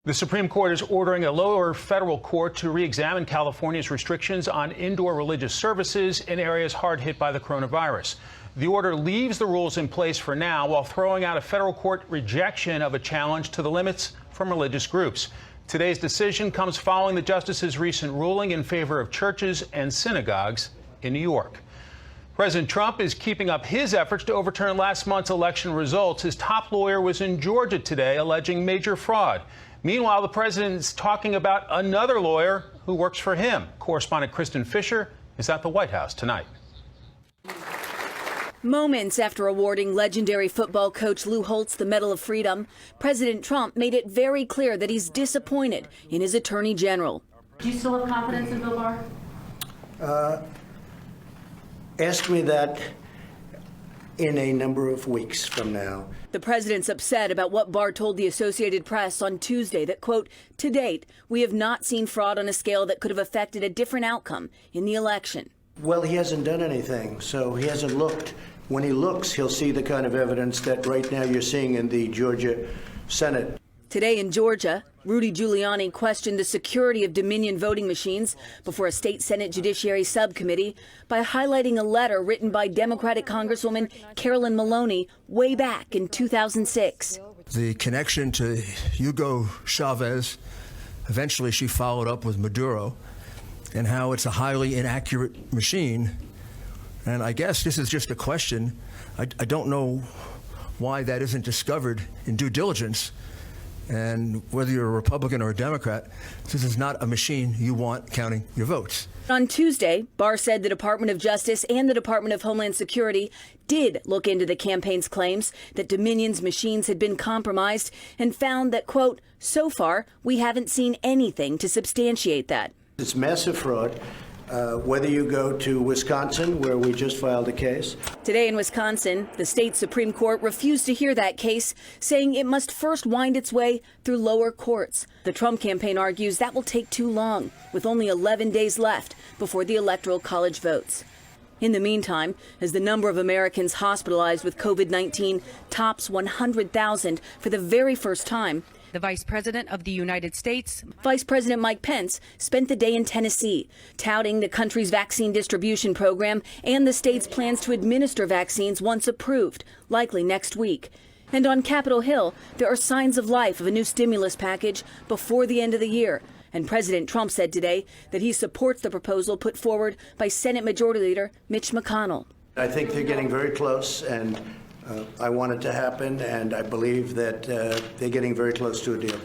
The Supreme Court is ordering a lower federal court to re-examine California's restrictions on indoor religious services in areas hard hit by the coronavirus. The order leaves the rules in place for now while throwing out a federal court rejection of a challenge to the limits from religious groups. Today's decision comes following the justice's recent ruling in favor of churches and synagogues in New York. President Trump is keeping up his efforts to overturn last month's election results. His top lawyer was in Georgia today alleging major fraud. Meanwhile, the president is talking about another lawyer who works for him. Correspondent Kristen Fisher is at the White House tonight. Moments after awarding legendary football coach Lou Holtz the Medal of Freedom, President Trump made it very clear that he's disappointed in his attorney general. Do you still have confidence in Bill Barr? Ask me that in a number of weeks from now. The president's upset about what Barr told the Associated Press on Tuesday that, quote, to date, we have not seen fraud on a scale that could have affected a different outcome in the election. Well, he hasn't done anything, so he hasn't looked. When he looks, he'll see the kind of evidence that right now you're seeing in the Georgia Senate. Today in Georgia, Rudy Giuliani questioned the security of Dominion voting machines before a state Senate Judiciary Subcommittee by highlighting a letter written by Democratic Congresswoman Carolyn Maloney way back in 2006. The connection to Hugo Chavez, eventually she followed up with Maduro, and how it's a highly inaccurate machine. And I guess this is just a question. I don't know why that isn't discovered in due diligence. And whether you're a Republican or a Democrat, this is not a machine you want counting your votes. On Tuesday, Barr said the Department of Justice and the Department of Homeland Security did look into the campaign's claims that Dominion's machines had been compromised and found that, quote, so far, we haven't seen anything to substantiate that. It's massive fraud, whether you go to Wisconsin, where we just filed a case. Today in Wisconsin, the state Supreme Court refused to hear that case, saying it must first wind its way through lower courts. The Trump campaign argues that will take too long, with only 11 days left before the Electoral College votes. In the meantime, as the number of Americans hospitalized with COVID-19 tops 100,000 for the very first time, the Vice President of the United States, Vice President Mike Pence, spent the day in Tennessee, touting the country's vaccine distribution program and the state's plans to administer vaccines once approved, likely next week. And on Capitol Hill, there are signs of life of a new stimulus package before the end of the year. And President Trump said today that he supports the proposal put forward by Senate Majority Leader Mitch McConnell. I think they're getting very close, and I want it to happen, and I believe that they're getting very close to a deal.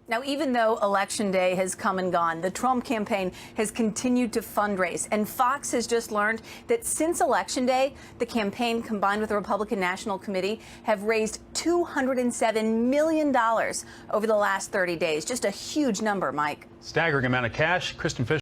Now, even though Election Day has come and gone, the Trump campaign has continued to fundraise. And Fox has just learned that since Election Day, the campaign, combined with the Republican National Committee, have raised $207 million over the last 30 days. Just a huge number, Mike. Staggering amount of cash. Kristen Fisher.